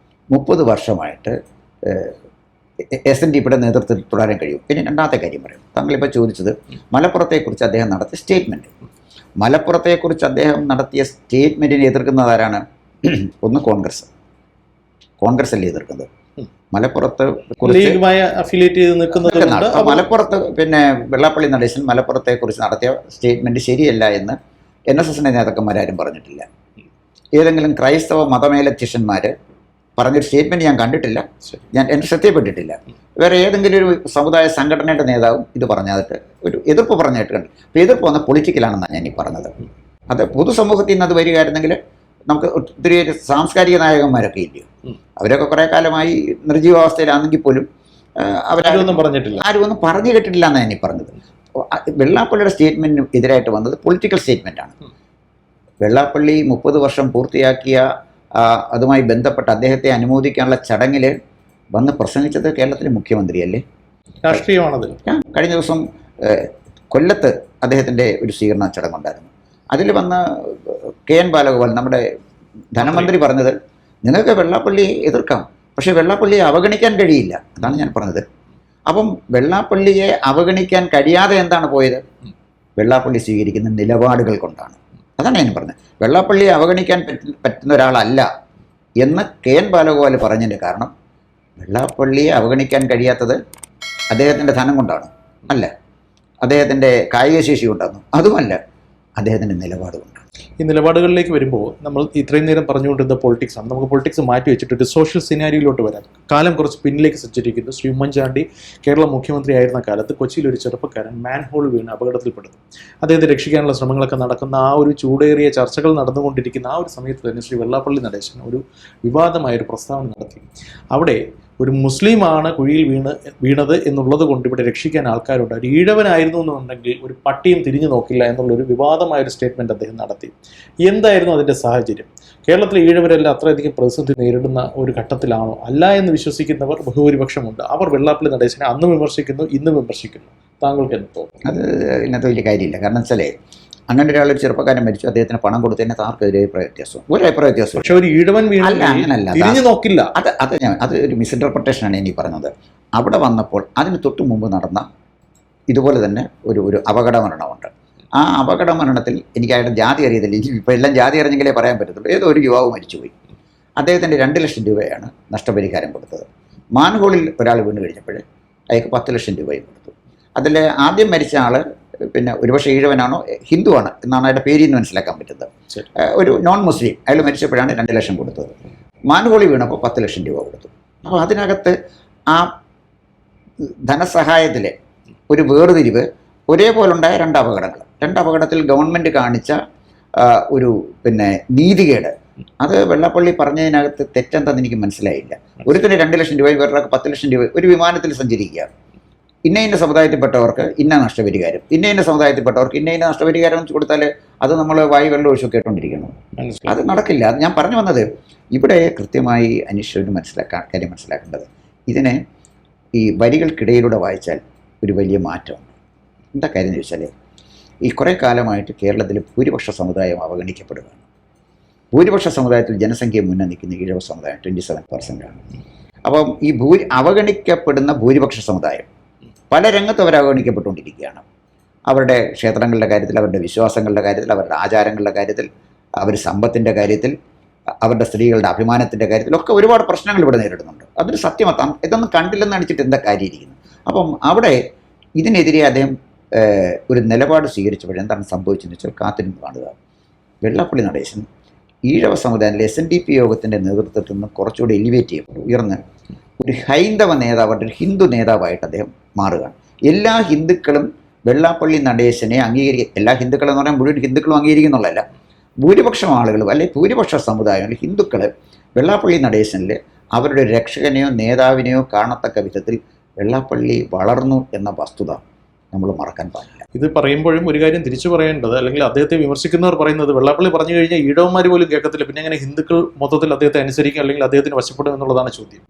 30 വർഷമായിട്ട് SNDPയുടെ നേതൃത്വത്തിൽ തുടരാൻ കഴിയും. പിന്നെ രണ്ടാമത്തെ കാര്യം പറയും. താങ്കളിപ്പോൾ ചോദിച്ചത് മലപ്പുറത്തെക്കുറിച്ച് അദ്ദേഹം നടത്തിയ സ്റ്റേറ്റ്മെൻറ്റ്. മലപ്പുറത്തെക്കുറിച്ച് അദ്ദേഹം നടത്തിയ സ്റ്റേറ്റ്മെൻറ്റിനെ എതിർക്കുന്നത് ആരാണ്? ഒന്ന് കോൺഗ്രസ് അല്ലേ എതിർക്കുന്നത്. മലപ്പുറത്ത് മലപ്പുറത്ത് പിന്നെ വെള്ളാപ്പള്ളി നടേശൻ മലപ്പുറത്തെക്കുറിച്ച് നടത്തിയ സ്റ്റേറ്റ്മെൻറ്റ് ശരിയല്ല എന്ന് NSSന്റെ നേതാക്കന്മാരും പറഞ്ഞിട്ടില്ല. ഏതെങ്കിലും ക്രൈസ്തവ മതമേലധ്യക്ഷന്മാർ പറഞ്ഞൊരു സ്റ്റേറ്റ്മെൻറ്റ് ഞാൻ കണ്ടിട്ടില്ല, എൻ്റെ ശ്രദ്ധയിൽപ്പെട്ടിട്ടില്ല. വേറെ ഏതെങ്കിലും ഒരു സമുദായ സംഘടനയുടെ നേതാവും ഇത് പറഞ്ഞായിട്ട് ഒരു എതിർപ്പ് പറഞ്ഞായിട്ട് കണ്ടു. അപ്പോൾ എതിർപ്പ് വന്ന പൊളിറ്റിക്കലാണെന്നാണ് ഞാൻ ഈ പറഞ്ഞത്. അത് പൊതുസമൂഹത്തിൽ നിന്ന് അത് വരികയായിരുന്നെങ്കിൽ നമുക്ക് ഒത്തിരി സാംസ്കാരിക നായകന്മാരൊക്കെ ഇല്ലയോ, അവരൊക്കെ കുറേ കാലമായി നിർജീവാവസ്ഥയിലാണെങ്കിൽ പോലും ആരും ഒന്നും പറഞ്ഞു കേട്ടിട്ടില്ല എന്നാണ് ഞാൻ ഈ പറഞ്ഞത്. വെള്ളാപ്പള്ളിയുടെ സ്റ്റേറ്റ്മെൻറ്റിന് എതിരായിട്ട് വന്നത് പൊളിറ്റിക്കൽ സ്റ്റേറ്റ്മെൻറ്റാണ്. വെള്ളാപ്പള്ളി 30 വർഷം പൂർത്തിയാക്കിയ അതുമായി ബന്ധപ്പെട്ട് അദ്ദേഹത്തെ അനുമോദിക്കാനുള്ള ചടങ്ങിൽ വന്ന് പ്രസംഗിച്ചത് കേരളത്തിലെ മുഖ്യമന്ത്രിയല്ലേ, രാഷ്ട്രീയമാണത്. കഴിഞ്ഞ ദിവസം കൊല്ലത്ത് അദ്ദേഹത്തിൻ്റെ ഒരു സ്വീകരണ ചടങ്ങുണ്ടായിരുന്നു. അതിൽ വന്ന് KN ബാലഗോപാൽ നമ്മുടെ ധനമന്ത്രി പറഞ്ഞത്, നിങ്ങൾക്ക് വെള്ളാപ്പള്ളിയെ എതിർക്കാം, പക്ഷേ വെള്ളാപ്പള്ളിയെ അവഗണിക്കാൻ കഴിയില്ല. അതാണ് ഞാൻ പറഞ്ഞത്. അപ്പം വെള്ളാപ്പള്ളിയെ അവഗണിക്കാൻ കഴിയാതെ എന്താണ് പോയത്? വെള്ളാപ്പള്ളി സ്വീകരിക്കുന്ന നിലപാടുകൾ കൊണ്ടാണ്. അതാണ് ഞാൻ പറഞ്ഞത്. വെള്ളാപ്പള്ളിയെ അവഗണിക്കാൻ പറ്റുന്ന ഒരാളല്ല എന്ന് KN ബാലഗോപാൽ പറഞ്ഞതിൻ്റെ കാരണം വെള്ളാപ്പള്ളിയെ അവഗണിക്കാൻ കഴിയാത്തത് അദ്ദേഹത്തിൻ്റെ ധനം കൊണ്ടാണ്, അല്ല അദ്ദേഹത്തിൻ്റെ കായികശേഷി കൊണ്ടാണ്, അതുമല്ല അദ്ദേഹത്തിൻ്റെ നിലപാടുകൊണ്ടാണ്. ഈ നിലപാടുകളിലേക്ക് വരുമ്പോൾ നമ്മൾ ഇത്രയും നേരം പറഞ്ഞുകൊണ്ടിരുന്ന പൊളിറ്റിക്സ് ആണ്. നമുക്ക് പൊളിറ്റിക്സ് മാറ്റി വെച്ചിട്ട് ഒരു സോഷ്യൽ സിനാരിയിലോട്ട് വരാം. കാലം കുറച്ച് പിന്നിലേക്ക് സഞ്ചരിക്കുന്നു. ശ്രീ ഉമ്മൻചാണ്ടി കേരള മുഖ്യമന്ത്രി ആയിരുന്ന കാലത്ത് കൊച്ചിയിൽ ഒരു ചെറുപ്പക്കാരൻ മാൻഹോൾ വീണ് അപകടത്തിൽപ്പെടുന്നു. അദ്ദേഹത്തെ രക്ഷിക്കാനുള്ള ശ്രമങ്ങളൊക്കെ നടക്കുന്ന ആ ഒരു ചൂടേറിയ ചർച്ചകൾ നടന്നുകൊണ്ടിരിക്കുന്ന ആ ഒരു സമയത്ത് തന്നെ ശ്രീ വെള്ളാപ്പള്ളി നടേശൻ ഒരു വിവാദമായൊരു പ്രസ്താവന നടത്തി. അവിടെ ഒരു മുസ്ലിമാണ് കുഴിയിൽ വീണത് എന്നുള്ളത് കൊണ്ട് ഇവിടെ രക്ഷിക്കാൻ ആൾക്കാരുണ്ട്, ഒരു ഈഴവനായിരുന്നു എന്നുണ്ടെങ്കിൽ ഒരു പട്ടിയും തിരിഞ്ഞു നോക്കില്ല എന്നുള്ളൊരു വിവാദമായൊരു സ്റ്റേറ്റ്മെൻറ്റ് അദ്ദേഹം നടത്തി. എന്തായിരുന്നു അതിൻ്റെ സാഹചര്യം? കേരളത്തിലെ ഈഴവരെല്ലാം അത്രയധികം പ്രതിസന്ധി നേരിടുന്ന ഒരു ഘട്ടത്തിലാണോ? അല്ല എന്ന് വിശ്വസിക്കുന്നവർ ബഹുഭൂരിപക്ഷമുണ്ട്. അവർ വെള്ളാപ്പള്ളി നടേശനെ അന്ന് വിമർശിക്കുന്നു, ഇന്ന് വിമർശിക്കുന്നു. താങ്കൾക്ക് എന്ത് തോന്നുന്നു? അത് ഇന്നത്തെ വലിയ കാര്യമില്ല. കാരണം വെച്ചാൽ അങ്ങനെ ഒരാളൊരു ചെറുപ്പക്കാരൻ മരിച്ചു, അദ്ദേഹത്തിന് പണം കൊടുത്തതിന് ആർക്കെതിരെ അഭിപ്രായ വ്യത്യാസം? ഒരു അഭിപ്രായ വ്യത്യാസം. പക്ഷെ ഒരു ഈഴവൻ അല്ല, അങ്ങനല്ല, തിരിഞ്ഞു നോക്കില്ല. അത് ഒരു മിസ്ഇൻ്റർപ്രിട്ടേഷനാണ് ഇനി പറഞ്ഞത്. അവിടെ വന്നപ്പോൾ അതിന് തൊട്ട് മുമ്പ് നടന്ന ഇതുപോലെ തന്നെ ഒരു അപകട മരണമുണ്ട്. ആ അപകട മരണത്തിൽ എനിക്ക് അയാളുടെ ജാതി അറിയത്തില്ല. ഇപ്പോൾ എല്ലാം ജാതി അറിഞ്ഞെങ്കിലേ പറയാൻ പറ്റത്തുള്ളൂ. ഏതോ ഒരു യുവാവ് മരിച്ചുപോയി. അദ്ദേഹത്തിൻ്റെ 2 ലക്ഷം രൂപയാണ് നഷ്ടപരിഹാരം കൊടുത്തത്. മാൻഹോളിൽ ഒരാൾ വീണ് കഴിഞ്ഞപ്പോൾ അയാൾക്ക് 10 ലക്ഷം രൂപയും കൊടുത്തു. അതിൽ ആദ്യം മരിച്ച ആൾ പിന്നെ ഒരുപക്ഷെ ഈഴവനാണോ ഹിന്ദുവാണ് എന്നാണ് അയാളുടെ പേരിൽ നിന്ന് മനസ്സിലാക്കാൻ പറ്റുന്നത്. ഒരു നോൺ മുസ്ലിം അയാൾ മരിച്ചപ്പോഴാണ് 2 ലക്ഷം കൊടുത്തത്. മാൻഹോളി വീണപ്പോൾ 10 ലക്ഷം രൂപ കൊടുത്തു. അപ്പോൾ അതിനകത്ത് ആ ധനസഹായത്തിലെ ഒരു വേർതിരിവ് ഒരേപോലെ ഉണ്ടായ 2 അപകടങ്ങൾ. 2 അപകടത്തിൽ ഗവൺമെൻറ് കാണിച്ച ഒരു നീതികേട്, അത് വെള്ളാപ്പള്ളി പറഞ്ഞതിനകത്ത് തെറ്റെന്താന്ന് എനിക്ക് മനസ്സിലായില്ല. ഒരുത്തിന് 2 ലക്ഷം രൂപ, വേറൊരാൾക്ക് 10 ലക്ഷം രൂപ. ഒരു വിമാനത്തിൽ സഞ്ചരിക്കുക, ഇന്ന സമുദായത്തിൽപ്പെട്ടവർക്ക് ഇന്ന നഷ്ടപരിഹാരം, ഇന്ന സമുദായത്തിൽപ്പെട്ടവർക്ക് ഇന്ന നഷ്ടപരിഹാരം വെച്ച് കൊടുത്താൽ അത് നമ്മൾ വായി വെള്ളം ഒഴിച്ചു കേട്ടോണ്ടിരിക്കണം. അത് നടക്കില്ല. അത് ഞാൻ പറഞ്ഞു വന്നത് ഇവിടെ കൃത്യമായി അന്വേഷകന് കാര്യം മനസ്സിലാക്കേണ്ടത്, ഇതിനെ ഈ വരികൾക്കിടയിലൂടെ വായിച്ചാൽ ഒരു വലിയ മാറ്റമുണ്ട്. എന്താ കാര്യം എന്ന് ചോദിച്ചാൽ, ഈ കുറേ കാലമായിട്ട് കേരളത്തിൽ ഭൂരിപക്ഷ സമുദായം അവഗണിക്കപ്പെടുകയാണ്. ഭൂരിപക്ഷ സമുദായത്തിൽ ജനസംഖ്യ മുന്നേ നിൽക്കുന്ന ഈഴവ സമുദായം 27%. അപ്പം ഈ അവഗണിക്കപ്പെടുന്ന ഭൂരിപക്ഷ സമുദായം പല രംഗത്തും അവർ അവഗണിക്കപ്പെട്ടുകൊണ്ടിരിക്കുകയാണ്. അവരുടെ ക്ഷേത്രങ്ങളുടെ കാര്യത്തിൽ, അവരുടെ വിശ്വാസങ്ങളുടെ കാര്യത്തിൽ, അവരുടെ ആചാരങ്ങളുടെ കാര്യത്തിൽ, അവർ സമ്പത്തിൻ്റെ കാര്യത്തിൽ, അവരുടെ സ്ത്രീകളുടെ അഭിമാനത്തിൻ്റെ കാര്യത്തിലൊക്കെ ഒരുപാട് പ്രശ്നങ്ങൾ ഇവിടെ നേരിടുന്നുണ്ട്. അതൊരു സത്യമത്താം. ഇതൊന്നും കണ്ടില്ലെന്ന് അടിച്ചിട്ട് എന്താ കാര്യമിരിക്കുന്നു? അപ്പം അവിടെ ഇതിനെതിരെ അദ്ദേഹം ഒരു നിലപാട് സ്വീകരിച്ചപ്പോഴെന്താണ് സംഭവിച്ചതെന്ന് വെച്ചാൽ കാത്തിരുന്ന് കാണുക. വെള്ളാപ്പള്ളി നടേശൻ ഈഴവ സമുദായത്തിലെ SNDP യോഗത്തിൻ്റെ നേതൃത്വത്തിൽ നിന്ന് കുറച്ചുകൂടി എലിവേറ്റ് ചെയ്യപ്പെട്ടു, ഉയർന്ന് ഒരു ഹൈന്ദവ നേതാവായിട്ട്, ഒരു ഹിന്ദു നേതാവായിട്ട് അദ്ദേഹം മാറുകയാണ്. എല്ലാ ഹിന്ദുക്കളും വെള്ളാപ്പള്ളി നടേശനെ എല്ലാ ഹിന്ദുക്കളെന്ന് പറഞ്ഞാൽ മുഴുവൻ ഹിന്ദുക്കളും അംഗീകരിക്കുന്നുള്ളതല്ല, ഭൂരിപക്ഷം ആളുകളും അല്ലെങ്കിൽ ഭൂരിപക്ഷ സമുദായങ്ങളിൽ ഹിന്ദുക്കൾ വെള്ളാപ്പള്ളി നടേശനിൽ അവരുടെ രക്ഷകനെയോ നേതാവിനെയോ കാണത്തക്ക വിധത്തിൽ വെള്ളാപ്പള്ളി വളർന്നു എന്ന വസ്തുത നമ്മൾ മറക്കാൻ പാടില്ല. ഇത് പറയുമ്പോഴും ഒരു കാര്യം തിരിച്ചു പറയേണ്ടത്, അല്ലെങ്കിൽ അദ്ദേഹത്തെ വിമർശിക്കുന്നവർ പറയുന്നത്, വെള്ളാപ്പള്ളി പറഞ്ഞു കഴിഞ്ഞാൽ ഈഴവന്മാർ പോലും കേൾക്കത്തില്ല, പിന്നെ എങ്ങനെ ഹിന്ദുക്കൾ മൊത്തത്തിൽ അദ്ദേഹത്തെ അനുസരിക്കും അല്ലെങ്കിൽ അദ്ദേഹത്തിന് വശപ്പെടും എന്നുള്ളതാണ് ചോദ്യം.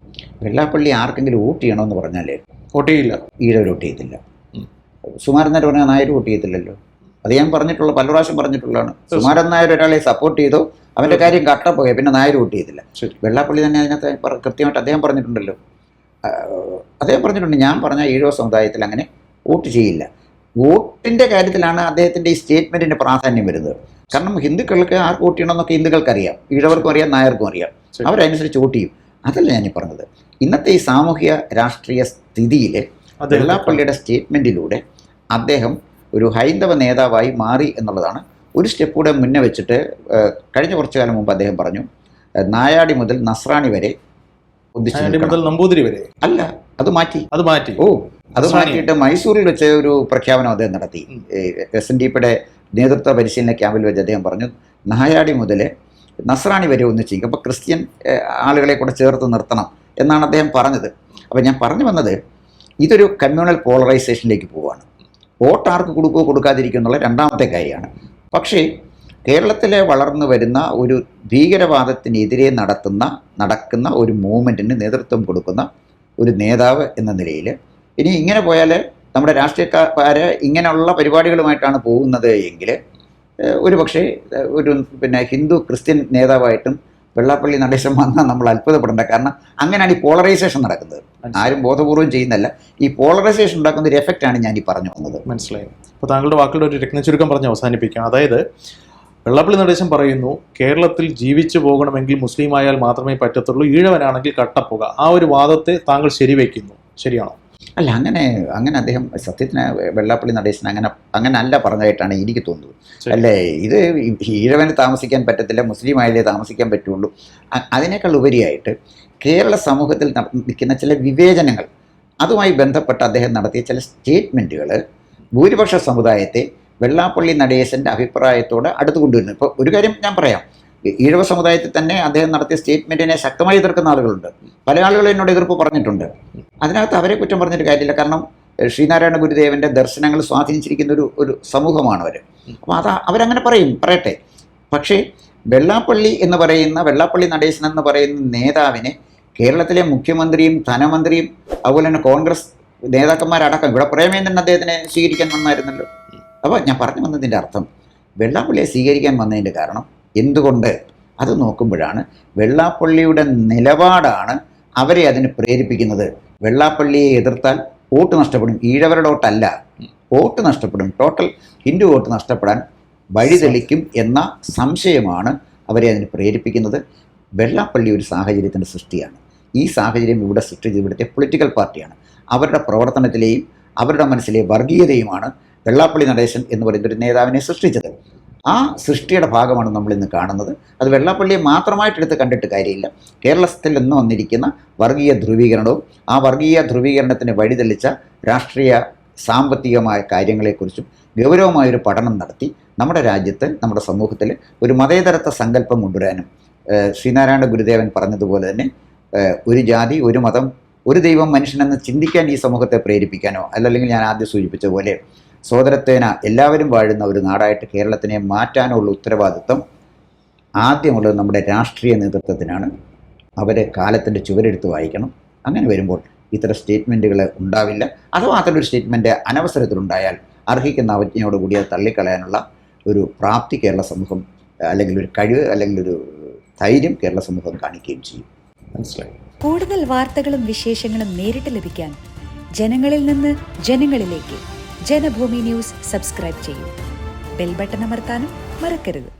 വെള്ളാപ്പള്ളി ആർക്കെങ്കിലും വോട്ട് ചെയ്യണമെന്ന് പറഞ്ഞാൽ വോട്ട് ചെയ്യില്ല, ഈഴവർ വോട്ട് ചെയ്യത്തില്ല. സുമാരൻ നായർ പറഞ്ഞാൽ നായർ വോട്ട് ചെയ്യത്തില്ലല്ലോ. അത് ഞാൻ പറഞ്ഞിട്ടുള്ള പല പ്രാവശ്യം പറഞ്ഞിട്ടുള്ളതാണ്. സുമാരൻ നായർ ഒരാളെ സപ്പോർട്ട് ചെയ്തോ അവൻ്റെ കാര്യം കട്ടപ്പോയി, പിന്നെ നായർ വോട്ട് ചെയ്തില്ല. വെള്ളാപ്പള്ളി തന്നെ അതിനകത്ത് കൃത്യമായിട്ട് അദ്ദേഹം പറഞ്ഞിട്ടുണ്ടല്ലോ. അദ്ദേഹം പറഞ്ഞിട്ടുണ്ട്, ഞാൻ പറഞ്ഞ ഈഴവ സമുദായത്തിൽ അങ്ങനെ വോട്ട് ചെയ്യില്ല. വോട്ടിൻ്റെ കാര്യത്തിലാണ് അദ്ദേഹത്തിൻ്റെ ഈ സ്റ്റേറ്റ്മെൻറ്റിൻ്റെ പ്രാധാന്യം വരുന്നത്. കാരണം ഹിന്ദുക്കൾക്ക് ആർക്ക് വോട്ട് ചെയ്യണമെന്നൊക്കെ ഹിന്ദുക്കൾക്കറിയാം, ഈഴവർക്കും അറിയാം, നായർക്കും അറിയാം. അവരനുസരിച്ച് വോട്ട് ചെയ്യും. അതല്ല ഞാൻ പറഞ്ഞത്. ഇന്നത്തെ ഈ സാമൂഹ്യ രാഷ്ട്രീയ സ്ഥിതിയിൽ വെള്ളാപ്പള്ളിയുടെ സ്റ്റേറ്റ്മെൻറ്റിലൂടെ അദ്ദേഹം ഒരു ഹൈന്ദവ നേതാവായി മാറി എന്നുള്ളതാണ്. ഒരു സ്റ്റെപ്പ് കൂടെ മുന്നേ വെച്ചിട്ട് കഴിഞ്ഞ കുറച്ചു കാലം മുമ്പ് അദ്ദേഹം പറഞ്ഞു, നായാടി മുതൽ നസ്രാണി വരെ നമ്പൂതിരി വരെ അല്ല, അത് മാറ്റി. അത് മാറ്റിയിട്ട് മൈസൂരിൽ വെച്ച് ഒരു പ്രഖ്യാപനം അദ്ദേഹം നടത്തി. SNDPയുടെ നേതൃത്വ പരിശീലന ക്യാമ്പിൽ വെച്ച് അദ്ദേഹം പറഞ്ഞു, നായാടി മുതൽ നസ്രാണി വരെ ഒന്നിച്ച്, അപ്പോൾ ക്രിസ്ത്യൻ ആളുകളെ കൂടെ ചേർത്ത് നിർത്തണം എന്നാണ് അദ്ദേഹം പറഞ്ഞത്. അപ്പോൾ ഞാൻ പറഞ്ഞു വന്നത്, ഇതൊരു കമ്മ്യൂണൽ പോളറൈസേഷനിലേക്ക് പോവുകയാണ്. വോട്ട് ആർക്ക് കൊടുക്കുകയോ കൊടുക്കാതിരിക്കുക എന്നുള്ള രണ്ടാമത്തെ കാര്യമാണ്. പക്ഷേ കേരളത്തിലെ വളർന്നു വരുന്ന ഒരു ഭീകരവാദത്തിനെതിരെ നടക്കുന്ന ഒരു മൂവ്മെൻറ്റിന് നേതൃത്വം കൊടുക്കുന്ന ഒരു നേതാവ് എന്ന നിലയിൽ ഇനി ഇങ്ങനെ പോയാൽ നമ്മുടെ രാഷ്ട്രീയക്കാർ ഇങ്ങനെയുള്ള പരിപാടികളുമായിട്ടാണ് പോകുന്നത് എങ്കിൽ ഒരു പക്ഷേ ഒരു ഹിന്ദു ക്രിസ്ത്യൻ നേതാവായിട്ടും വെള്ളാപ്പള്ളി നടേശൻ വന്നാൽ നമ്മൾ അത്ഭുതപ്പെടേണ്ട. കാരണം അങ്ങനെയാണ് ഈ പോളറൈസേഷൻ നടക്കുന്നത്. ആരും ബോധപൂർവം ചെയ്യുന്നല്ല. ഈ പോളറൈസേഷൻ ഉണ്ടാക്കുന്ന ഒരു എഫക്റ്റാണ് ഞാൻ ഈ പറഞ്ഞു വന്നത്. മനസ്സിലായി. അപ്പോൾ താങ്കളുടെ വാക്കുകളുടെ ഒരു രത്നചുരുക്കം പറഞ്ഞ് അവസാനിപ്പിക്കാം. അതായത് വെള്ളാപ്പള്ളി നടേശൻ പറയുന്നു, കേരളത്തിൽ ജീവിച്ചു പോകണമെങ്കിൽ മുസ്ലിം ആയാൽ മാത്രമേ പറ്റത്തുള്ളൂ, ഈഴവനാണെങ്കിൽ കട്ടപ്പുക. ആ ഒരു വാദത്തെ താങ്കൾ ശരിവെക്കുന്നു, ശരിയാണോ? അല്ല, അങ്ങനെ അദ്ദേഹം സത്യത്തിന് വെള്ളാപ്പള്ളി നടേശൻ അങ്ങനെ അല്ല പറഞ്ഞതായിട്ടാണ് എനിക്ക് തോന്നുന്നത്. ശരി. അല്ലേ, ഇത് ഈഴവന് താമസിക്കാൻ പറ്റത്തില്ല, മുസ്ലിം ആയാലേ താമസിക്കാൻ പറ്റുള്ളൂ. അതിനേക്കാൾ ഉപരിയായിട്ട് കേരള സമൂഹത്തിൽ നിൽക്കുന്ന ചില വിവേചനങ്ങൾ, അതുമായി ബന്ധപ്പെട്ട് അദ്ദേഹം നടത്തിയ ചില സ്റ്റേറ്റ്മെൻറ്റുകൾ ഭൂരിപക്ഷ സമുദായത്തെ വെള്ളാപ്പള്ളി നടേശൻ്റെ അഭിപ്രായത്തോട് അടുത്ത് കൊണ്ടുവരുന്നു. ഇപ്പോൾ ഒരു കാര്യം ഞാൻ പറയാം, ഈഴവ സമുദായത്തിൽ തന്നെ അദ്ദേഹം നടത്തിയ സ്റ്റേറ്റ്മെൻറ്റിനെ ശക്തമായി എതിർക്കുന്ന ആളുകളുണ്ട്. പല ആളുകളും എന്നോട് എതിർപ്പ് പറഞ്ഞിട്ടുണ്ട്. അതിനകത്ത് അവരെ കുറ്റം പറഞ്ഞിട്ട് കാര്യമില്ല. കാരണം ശ്രീനാരായണ ഗുരുദേവൻ്റെ ദർശനങ്ങൾ സ്വാധീനിച്ചിരിക്കുന്ന ഒരു സമൂഹമാണ് അവർ. അപ്പോൾ അവരങ്ങനെ പറയട്ടെ. പക്ഷേ വെള്ളാപ്പള്ളി നടേശൻ എന്ന് പറയുന്ന നേതാവിനെ കേരളത്തിലെ മുഖ്യമന്ത്രിയും ധനമന്ത്രിയും അതുപോലെ തന്നെ കോൺഗ്രസ് നേതാക്കന്മാരടക്കം, ഇവിടെ പ്രേമേന്ദ്രൻ അദ്ദേഹത്തിനെ സ്വീകരിക്കാൻ വന്നായിരുന്നല്ലോ. അപ്പോൾ ഞാൻ പറഞ്ഞു വന്നതിൻ്റെ അർത്ഥം, വെള്ളാപ്പള്ളിയെ സ്വീകരിക്കാൻ വന്നതിൻ്റെ കാരണം എന്തുകൊണ്ട്, അത് നോക്കുമ്പോഴാണ് വെള്ളാപ്പള്ളിയുടെ നിലപാടാണ് അവരെ അതിന് പ്രേരിപ്പിക്കുന്നത്. വെള്ളാപ്പള്ളിയെ എതിർത്താൽ വോട്ട് നഷ്ടപ്പെടും, ഈഴവരുടെ വോട്ടല്ല, വോട്ട് നഷ്ടപ്പെടും, ടോട്ടൽ ഹിന്ദു വോട്ട് നഷ്ടപ്പെടാൻ വഴിതെളിക്കും എന്ന സംശയമാണ് അവരെ അതിന് പ്രേരിപ്പിക്കുന്നത്. വെള്ളാപ്പള്ളി ഒരു സാഹചര്യത്തിൻ്റെ സൃഷ്ടിയാണ്. ഈ സാഹചര്യം ഇവിടെ സൃഷ്ടിച്ചത് ഇവിടുത്തെ പൊളിറ്റിക്കൽ പാർട്ടിയാണ്. അവരുടെ പ്രവർത്തനത്തിലെയും അവരുടെ മനസ്സിലെ വർഗീയതയുമാണ് വെള്ളാപ്പള്ളി നടേശൻ എന്ന് പറയുന്ന ഒരു നേതാവിനെ സൃഷ്ടിച്ചത്. ആ സൃഷ്ടിയുടെ ഭാഗമാണ് നമ്മളിന്ന് കാണുന്നത്. അത് വെള്ളാപ്പള്ളിയെ മാത്രമായിട്ടെടുത്ത് കണ്ടിട്ട് കാര്യമില്ല. കേരളത്തിൽ നിന്ന് വന്നിരിക്കുന്ന വർഗീയ ധ്രുവീകരണവും ആ വർഗീയ ധ്രുവീകരണത്തിന് വഴിതെളിച്ച രാഷ്ട്രീയ സാമ്പത്തികമായ കാര്യങ്ങളെക്കുറിച്ചും ഗൗരവമായൊരു പഠനം നടത്തി നമ്മുടെ രാജ്യത്ത്, നമ്മുടെ സമൂഹത്തിൽ ഒരു മതേതരത്വ സങ്കല്പം കൊണ്ടുവരാനും, ശ്രീനാരായണ ഗുരുദേവൻ പറഞ്ഞതുപോലെ തന്നെ ഒരു ജാതി, ഒരു മതം, ഒരു ദൈവം, മനുഷ്യനെന്ന് ചിന്തിക്കാൻ ഈ സമൂഹത്തെ പ്രേരിപ്പിക്കാനോ, അല്ലെങ്കിൽ ഞാൻ ആദ്യം സൂചിപ്പിച്ച പോലെ സോദരത്തേന എല്ലാവരും വാഴുന്ന ഒരു നാടായിട്ട് കേരളത്തിനെ മാറ്റാനോ ഉള്ള ഉത്തരവാദിത്വം ആദ്യമുള്ളത് നമ്മുടെ രാഷ്ട്രീയ നേതൃത്വത്തിനാണ്. അവരെ കാലത്തിൻ്റെ ചുവരെടുത്ത് വായിക്കണം. അങ്ങനെ വരുമ്പോൾ ഇത്തരം സ്റ്റേറ്റ്മെൻറ്റുകൾ ഉണ്ടാവില്ല. അഥവാ അത്തരൊരു സ്റ്റേറ്റ്മെൻറ്റ് അനവസരത്തിലുണ്ടായാൽ അർഹിക്കുന്ന അവജ്ഞയോടുകൂടി അത് തള്ളിക്കളയാനുള്ള ഒരു പ്രാപ്തി കേരള സമൂഹം, അല്ലെങ്കിൽ ഒരു കഴിവ്, അല്ലെങ്കിൽ ഒരു ധൈര്യം കേരള സമൂഹം കാണിക്കുകയും ചെയ്യും. മനസ്സിലായി. കൂടുതൽ വാർത്തകളും വിശേഷങ്ങളും നേരിട്ട് ലഭിക്കാൻ ജനങ്ങളിൽ നിന്ന് ജനങ്ങളിലേക്ക് ജനഭൂമി ന്യൂസ് സബ്സ്ക്രൈബ് ചെയ്യൂ. ബെൽ ബട്ടൺ അമർത്താനും മറക്കരുത്.